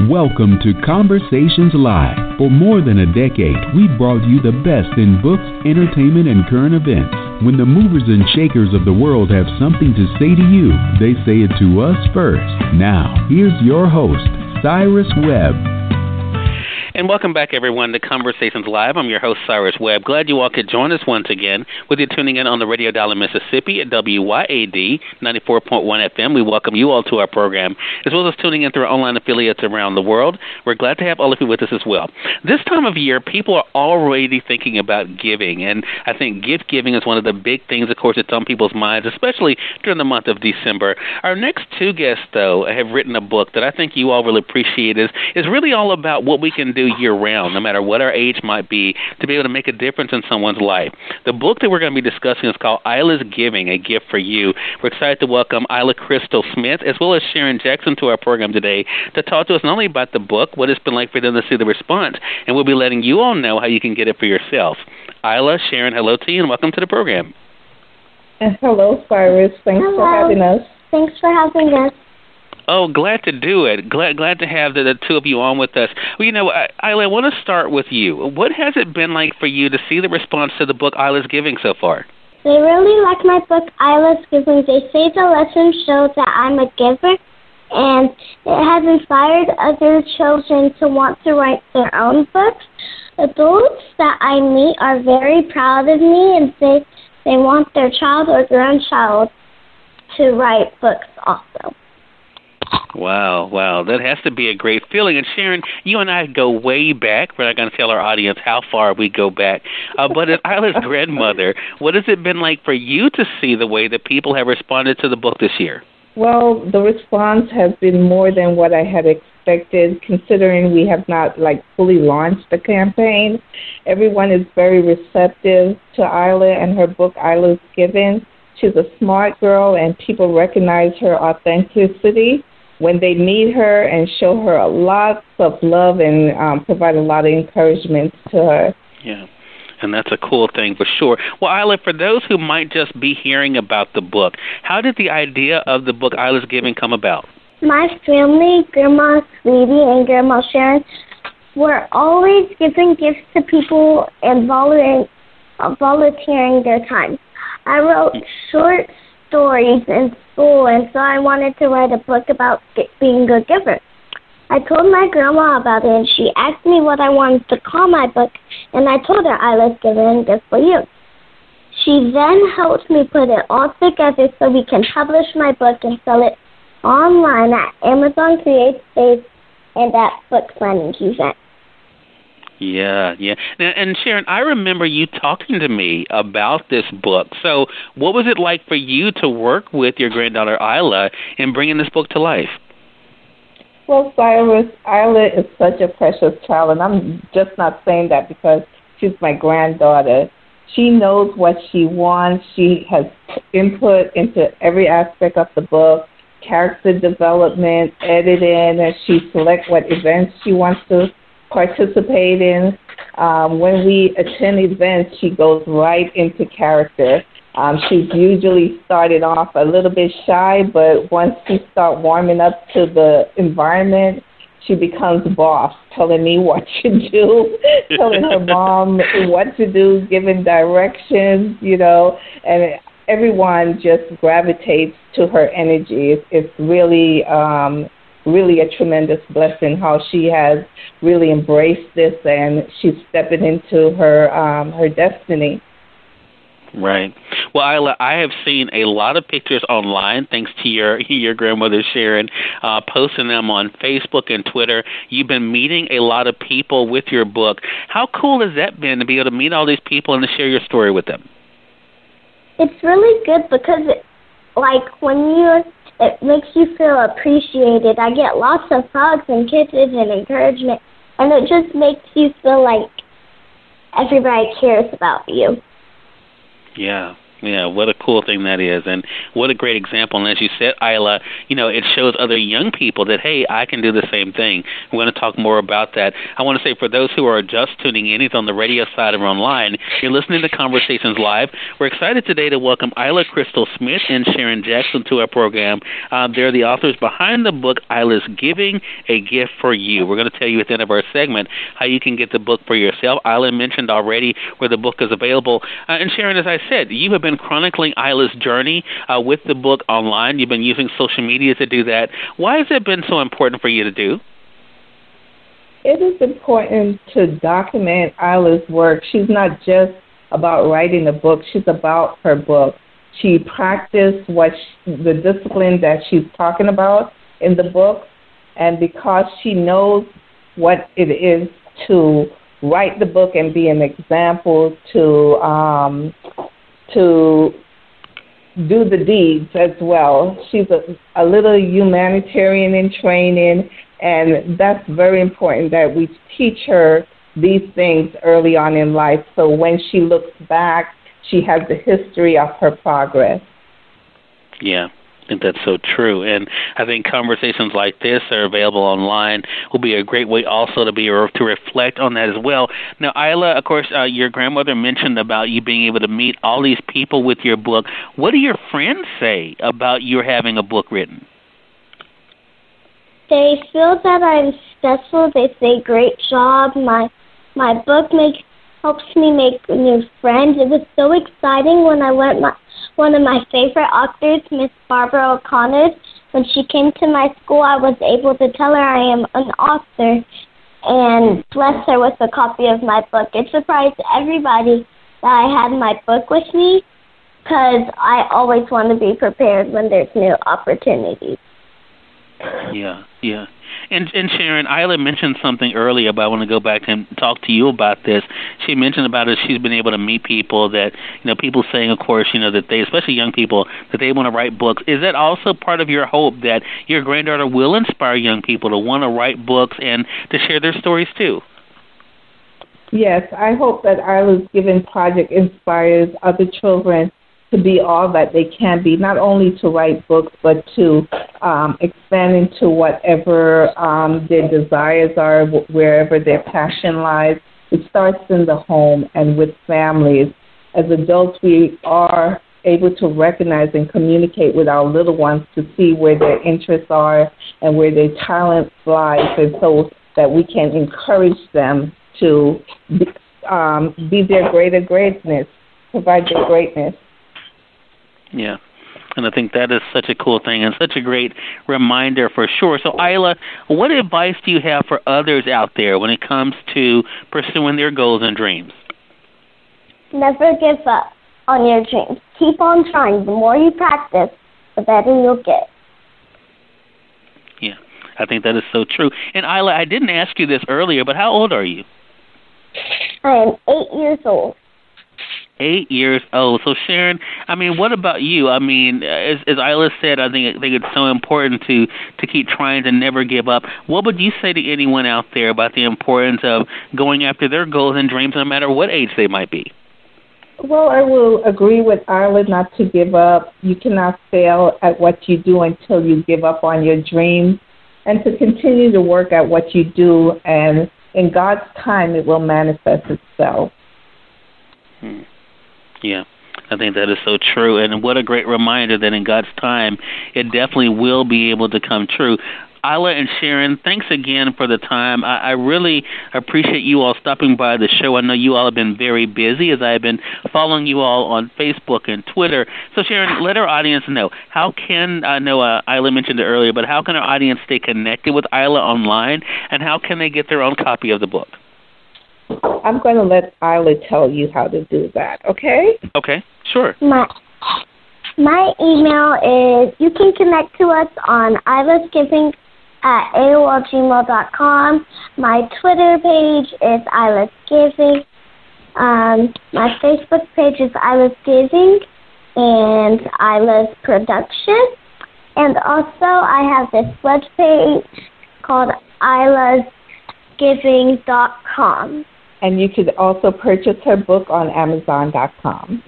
Welcome to Conversations Live. For more than a decade, we've brought you the best in books, entertainment, and current events. When the movers and shakers of the world have something to say to you, they say it to us first. Now, here's your host, Cyrus Webb. And welcome back, everyone, to Conversations Live. I'm your host, Cyrus Webb. Glad you all could join us once again, whether you're tuning in on the radio dial in Mississippi at WYAD 94.1 FM. We welcome you all to our program, as well as tuning in through our online affiliates around the world. We're glad to have all of you with us as well. This time of year, people are already thinking about giving, and I think gift giving is one of the big things, of course, that's on people's minds, especially during the month of December. Our next two guests, though, have written a book that I think you all will appreciate. Is really all about what we can do year-round, no matter what our age might be, to be able to make a difference in someone's life. The book that we're going to be discussing is called IYLA'S GIVING, A Gift for You. We're excited to welcome Isla Crystal Smith, as well as Sharon Jackson, to our program today to talk to us not only about the book, what it's been like for them to see the response, and we'll be letting you all know how you can get it for yourself. Isla, Sharon, hello to you, and welcome to the program. Hello, Cyrus. Thanks for having us. Thanks for having us. Oh, glad to do it. Glad to have the two of you on with us. Well, Isla, I want to start with you. What has it been like for you to see the response to the book IYLA'S Giving so far? They really like my book, IYLA'S Giving. They say the lesson shows that I'm a giver, and it has inspired other children to want to write their own books. Adults that I meet are very proud of me and say they want their child or grandchild to write books also. Wow. That has to be a great feeling. And Sharon, you and I go way back. We're not going to tell our audience how far we go back. But as Isla's grandmother, what has it been like for you to see the way that people have responded to the book this year? Well, the response has been more than what I had expected, considering we have not, fully launched the campaign. Everyone is very receptive to Isla and her book, IYLA'S Giving. She's a smart girl, and people recognize her authenticity when they meet her and show her a lot of love and provide a lot of encouragement to her. Yeah, and that's a cool thing for sure. Well, Isla, for those who might just be hearing about the book, how did the idea of the book IYLA'S Giving come about? My family, Grandma Sweetie and Grandma Sharon, were always giving gifts to people and volunteering their time. I wrote short stories in school, and so I wanted to write a book about being a giver. I told my grandma about it, and she asked me what I wanted to call my book, and I told her IYLA'S Giving, Gift for You. She then helped me put it all together so we can publish my book and sell it online at Amazon Create Space and at Book Signing Event. Yeah. And Sharon, I remember you talking to me about this book. So what was it like for you to work with your granddaughter, Isla, in bringing this book to life? Well, Cyrus, Isla is such a precious child, and I'm just not saying that because she's my granddaughter. She knows what she wants. She has input into every aspect of the book, character development, editing, and she selects what events she wants to participate in. When we attend events, she goes right into character. She's usually started off a little bit shy, but once she starts warming up to the environment, she becomes boss, telling me what to do, telling her mom what to do, giving directions, and everyone just gravitates to her energy. It's really a tremendous blessing how she has really embraced this, and she's stepping into her destiny. Right. Well, Isla, I have seen a lot of pictures online, thanks to your grandmother, Sharon, posting them on Facebook and Twitter. You've been meeting a lot of people with your book. How cool has that been to be able to meet all these people and to share your story with them? It's really good because, it makes you feel appreciated. I get lots of hugs and kisses and encouragement, and it just makes you feel like everybody cares about you. Yeah. Yeah, what a cool thing that is, and what a great example. And as you said, Isla, it shows other young people that, hey, I can do the same thing. We're going to talk more about that. I want to say for those who are just tuning in, either on the radio side or online, you're listening to Conversations Live. We're excited today to welcome Isla Crystal Smith and Sharon Jackson to our program. They're the authors behind the book, Isla's Giving, A Gift for You. We're going to tell you at the end of our segment how you can get the book for yourself. Isla mentioned already where the book is available. And Sharon, as I said, you have been chronicling Isla's journey with the book online. You've been using social media to do that. Why has it been so important for you to do? It is important to document Isla's work. She's not just about writing a book. She's about her book. She practiced the discipline that she's talking about in the book, and because she knows what it is to write the book and be an example to do the deeds as well. She's a little humanitarian in training, and that's very important that we teach her these things early on in life, so when she looks back, she has the history of her progress. Yeah. I think that's so true, and I think conversations like this are available online will be a great way also to reflect on that as well. Now, Isla, of course, your grandmother mentioned about you being able to meet all these people with your book. What do your friends say about your having a book written? They feel that I'm successful. They say, great job. My book helps me make new friends. It was so exciting when I went one of my favorite authors, Miss Barbara O'Connor, when she came to my school, I was able to tell her I am an author and bless her with a copy of my book. It surprised everybody that I had my book with me because I always want to be prepared when there's new opportunities. Yeah. And Sharon, Isla mentioned something earlier, but I want to go back and talk to you about this. She mentioned about it. She's been able to meet people that, people saying, of course, that they, especially young people, that they want to write books. Is that also part of your hope that your granddaughter will inspire young people to want to write books and to share their stories too? Yes, I hope that Isla's Giving Project inspires other children to be all that they can be, not only to write books, but to expand into whatever their desires are, wherever their passion lies. It starts in the home and with families. As adults, we are able to recognize and communicate with our little ones to see where their interests are and where their talents lie, and so that we can encourage them to be their greater greatness, provide their greatness. Yeah, and I think that is such a cool thing and such a great reminder for sure. So, Isla, what advice do you have for others out there when it comes to pursuing their goals and dreams? Never give up on your dreams. Keep on trying. The more you practice, the better you'll get. Yeah, I think that is so true. And, Isla, I didn't ask you this earlier, but how old are you? I am 8 years old. 8 years old. So, Sharon, what about you? As Isla said, I think it's so important to keep trying to never give up. What would you say to anyone out there about the importance of going after their goals and dreams no matter what age they might be? Well, I will agree with Isla not to give up. You cannot fail at what you do until you give up on your dreams, and to continue to work at what you do, and in God's time it will manifest itself. Yeah, I think that is so true, and what a great reminder that in God's time, it definitely will be able to come true. Isla and Sharon, thanks again for the time. I really appreciate you all stopping by the show. I know you all have been very busy as I have been following you all on Facebook and Twitter. So, Sharon, let our audience know. How can, I know Isla mentioned it earlier, but how can our audience stay connected with Isla online, and how can they get their own copy of the book? I'm going to let Isla tell you how to do that, okay? Okay, sure. My email is, you can connect to us on Isla's Giving at AOLgmail.com. My Twitter page is Isla's Giving. My Facebook page is Isla's Giving and Isla's Production. And also I have this webpage called IYLA'SGiving.com. And you could also purchase her book on Amazon.com.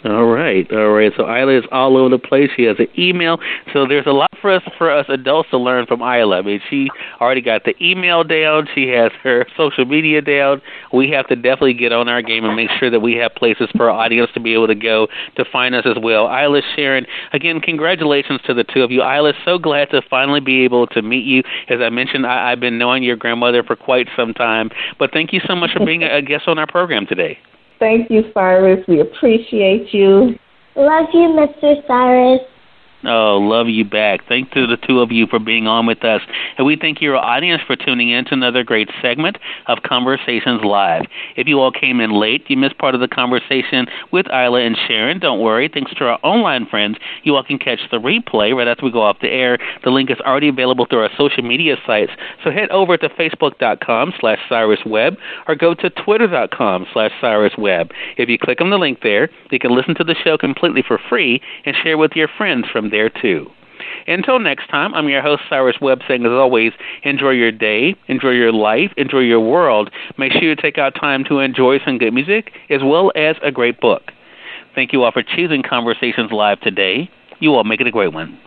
All right. So Isla is all over the place. She has an email. So there's a lot for us adults to learn from Isla. I mean, she already got the email down. She has her social media down. We have to definitely get on our game and make sure that we have places for our audience to be able to go to find us as well. Isla, Sharon, again, congratulations to the two of you. Isla, so glad to finally be able to meet you. As I mentioned, I've been knowing your grandmother for quite some time. But thank you so much for being a guest on our program today. Thank you, Cyrus. We appreciate you. Love you, Mr. Cyrus. Oh, love you back. Thanks to the two of you for being on with us. And we thank your audience for tuning in to another great segment of Conversations Live. If you all came in late, you missed part of the conversation with Isla and Sharon. Don't worry. Thanks to our online friends, you all can catch the replay right after we go off the air. The link is already available through our social media sites. So head over to Facebook.com/Cyrus Webb or go to Twitter.com/Cyrus Webb. If you click on the link there, you can listen to the show completely for free and share with your friends from there too. Until next time, I'm your host, Cyrus Webb, saying as always, enjoy your day, enjoy your life, enjoy your world. Make sure you take out time to enjoy some good music as well as a great book. Thank you all for choosing Conversations Live today. You all make it a great one.